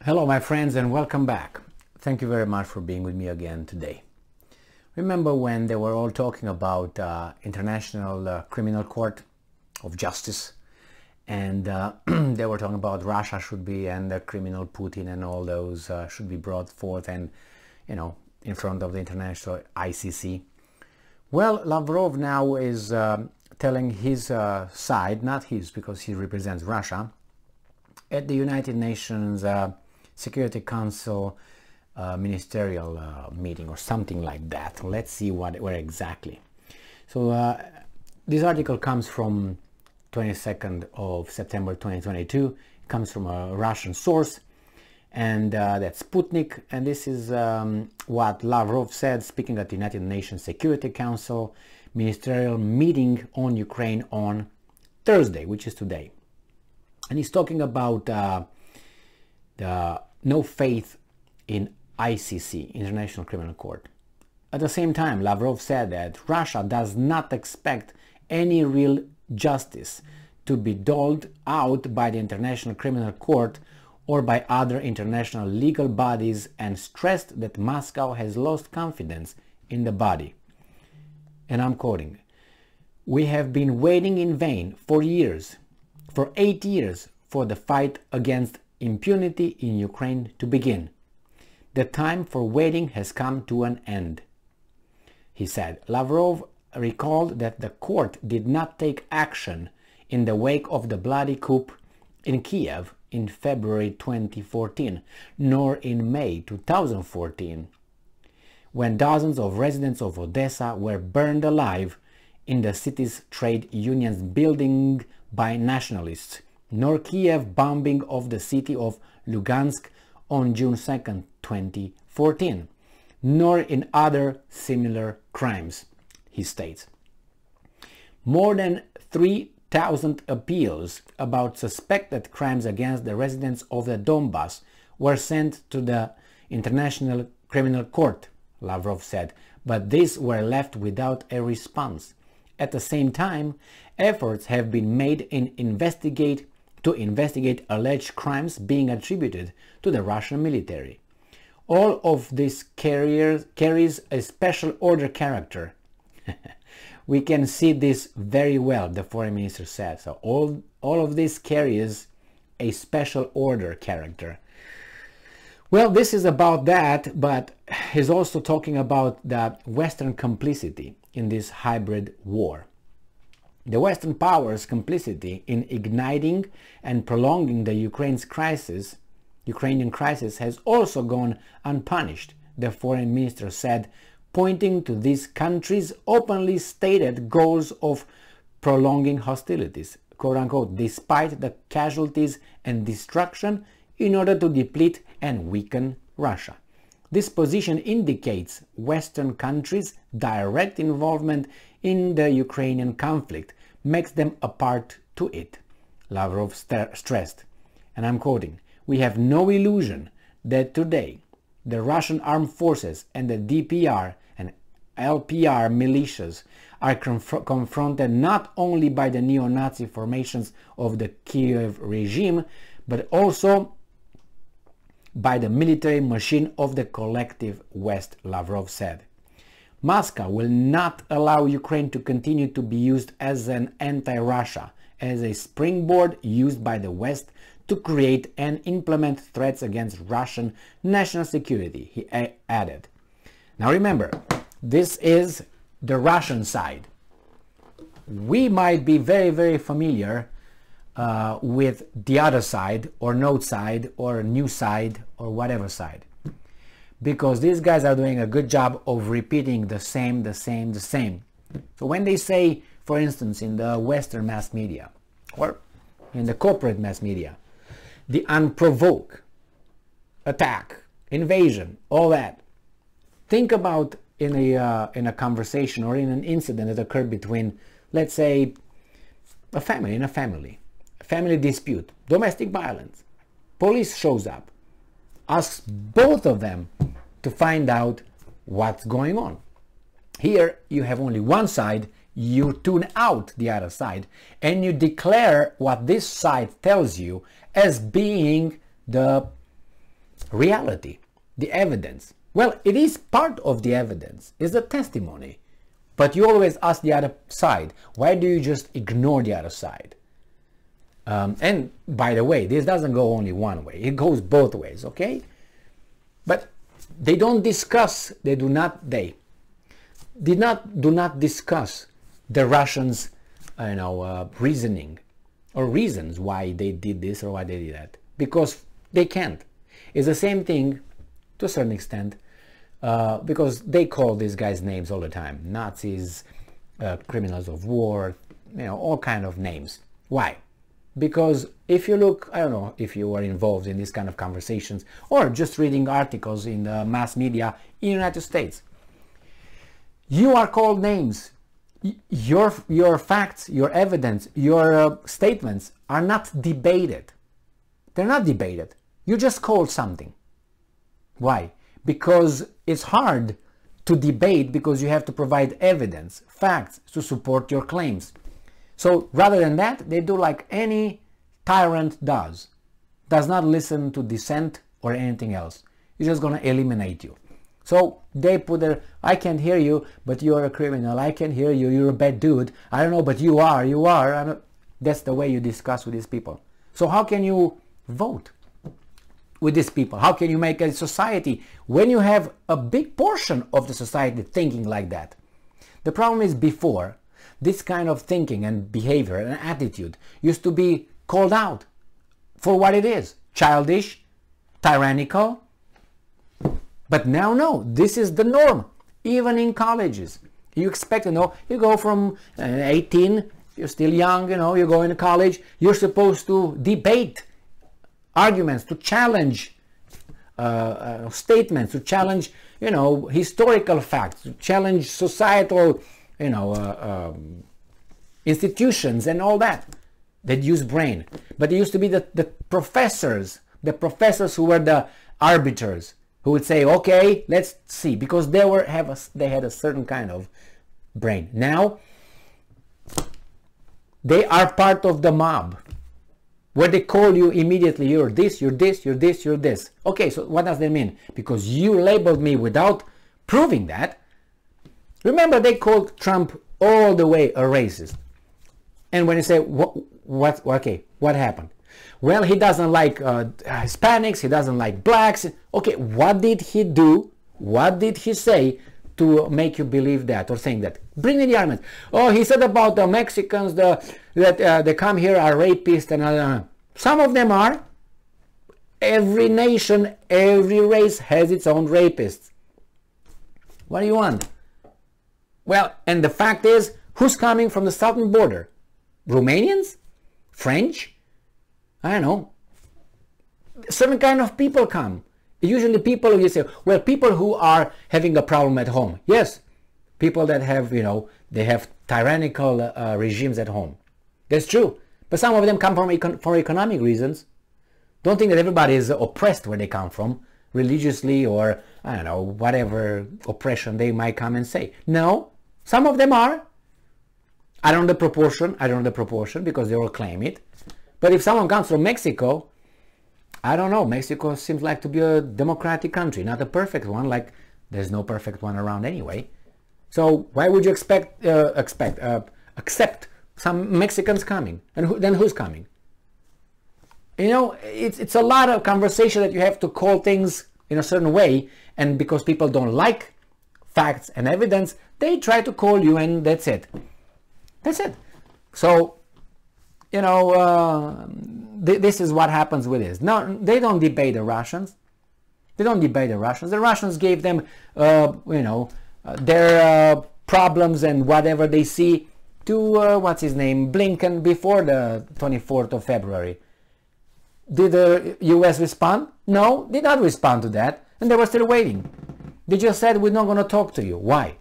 Hello my friends and welcome back. Thank you very much for being with me again today. Remember when they were all talking about International Criminal Court of Justice, and they were talking about Russia should be, and the criminal Putin and all those should be brought forth and, you know, in front of the international ICC. Well, Lavrov now is telling his side, not his because he represents Russia, at the United Nations Security Council ministerial meeting or something like that. Let's see where exactly. So this article comes from 22nd of September 2022. It comes from a Russian source, and that's Sputnik, and this is what Lavrov said speaking at the United Nations Security Council ministerial meeting on Ukraine on Thursday, which is today. And he's talking about the no faith in ICC, International Criminal Court. At the same time, Lavrov said that Russia does not expect any real justice to be doled out by the International Criminal Court or by other international legal bodies, and stressed that Moscow has lost confidence in the body. And I'm quoting, "We have been waiting in vain for years, for 8 years, for the fight against impunity in Ukraine to begin. The time for waiting has come to an end," he said. Lavrov recalled that the court did not take action in the wake of the bloody coup in Kiev in February 2014, nor in May 2014, when dozens of residents of Odessa were burned alive in the city's trade unions building by nationalists, nor Kiev bombing of the city of Lugansk on June 2nd, 2014, nor in other similar crimes, he states. More than 3,000 appeals about suspected crimes against the residents of the Donbass were sent to the International Criminal Court, Lavrov said, but these were left without a response. At the same time, efforts have been made to investigate alleged crimes being attributed to the Russian military. All of this carries a special order character. We can see this very well, the foreign minister said. So all of this carries a special order character. Well, this is about that, but he's also talking about the Western complicity in this hybrid war. The Western powers' complicity in igniting and prolonging the Ukrainian crisis has also gone unpunished, the foreign minister said, pointing to these countries' openly stated goals of prolonging hostilities, quote-unquote, despite the casualties and destruction, in order to deplete and weaken Russia. This position indicates Western countries' direct involvement in the Ukrainian conflict, makes them a part to it, Lavrov stressed. And I'm quoting, "We have no illusion that today the Russian armed forces and the DPR and LPR militias are confronted not only by the neo-Nazi formations of the Kiev regime, but also by the military machine of the collective West," Lavrov said. Moscow will not allow Ukraine to continue to be used as an anti-Russia, as a springboard used by the West to create and implement threats against Russian national security, he added. Now remember, this is the Russian side. We might be very, very familiar with the other side, or Note side, or New side, or whatever side, because these guys are doing a good job of repeating the same. So when they say, for instance, in the Western mass media, or in the corporate mass media, the unprovoked attack, invasion, all that, think about in a conversation or in an incident that occurred between, let's say, a family dispute, domestic violence. Police shows up, asks both of them to find out what's going on. Here you have only one side, you tune out the other side, and you declare what this side tells you as being the reality, the evidence. Well, it is part of the evidence, it's the testimony. But you always ask the other side, why do you just ignore the other side? And by the way, this doesn't go only one way, it goes both ways, okay? But they don't discuss, do not discuss the Russians' reasoning or reasons why they did this or why they did that, because they can't. It's the same thing to a certain extent, because they call these guys names all the time, Nazis, criminals of war, all kind of names. Why? Because if you look, I don't know if you are involved in these kind of conversations or just reading articles in the mass media in the United States, you are called names. Your facts, your evidence, your statements are not debated. They're not debated. You just called something. Why? Because it's hard to debate, because you have to provide evidence, facts to support your claims. So rather than that, they do like any tyrant does not listen to dissent or anything else. He's just going to eliminate you. So they put their, I can't hear you, but you're a criminal. I can hear you, you're a bad dude. I don't know, but you are. That's the way you discuss with these people. So how can you vote with these people? How can you make a society when you have a big portion of the society thinking like that? The problem is, before, this kind of thinking and behavior and attitude used to be called out for what it is: childish, tyrannical. But now, no, this is the norm. Even in colleges, you expect, you go from 18, you're still young, you go into college, you're supposed to debate arguments, to challenge statements, to challenge, historical facts, to challenge societal, institutions and all that use brain. But it used to be the professors who were the arbiters, who would say, okay, let's see, because they had a certain kind of brain. Now they are part of the mob, where they call you immediately, you're this, you're this, you're this, you're this. Okay, so what does that mean? Because you labeled me without proving that. Remember, they called Trump all the way a racist. And when you say, what happened? Well, he doesn't like Hispanics, he doesn't like blacks. Okay, what did he do? What did he say to make you believe that or saying that? Bring me the argument. Oh, he said about the Mexicans that they come here are rapists and some of them are. Every nation, every race has its own rapists. What do you want? Well, and the fact is, who's coming from the southern border? Romanians? French? I don't know. Certain kind of people come. Usually people, you say, well, people who are having a problem at home. Yes, people that have, they have tyrannical regimes at home. That's true. But some of them come for economic reasons. Don't think that everybody is oppressed where they come from, religiously or, I don't know, whatever oppression they might come and say. No, some of them are. I don't know the proportion because they all claim it. But if someone comes from Mexico, I don't know, Mexico seems like to be a democratic country, not a perfect one, like there's no perfect one around anyway. So why would you accept some Mexicans coming? And then who's coming? It's a lot of conversation that you have to call things in a certain way, and because people don't like facts and evidence, they try to call you, and that's it. That's it. So, this is what happens with this. No, they don't debate the Russians. They don't debate the Russians. The Russians gave them, their problems and whatever they see to, what's his name, Blinken before the 24th of February. Did the US respond? No, they did not respond to that. And they were still waiting. They just said, we're not going to talk to you. Why?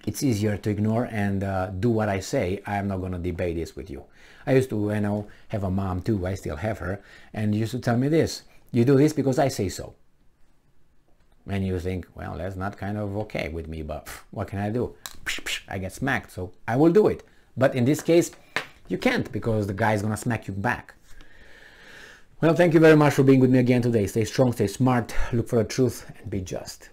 It's easier to ignore and do what I say. I'm not going to debate this with you. I used to, have a mom too. I still have her. And used to tell me this. You do this because I say so. And you think, well, that's not kind of okay with me, but what can I do? I get smacked, so I will do it. But in this case, you can't, because the guy's going to smack you back. Well, thank you very much for being with me again today. Stay strong, stay smart, look for the truth, and be just.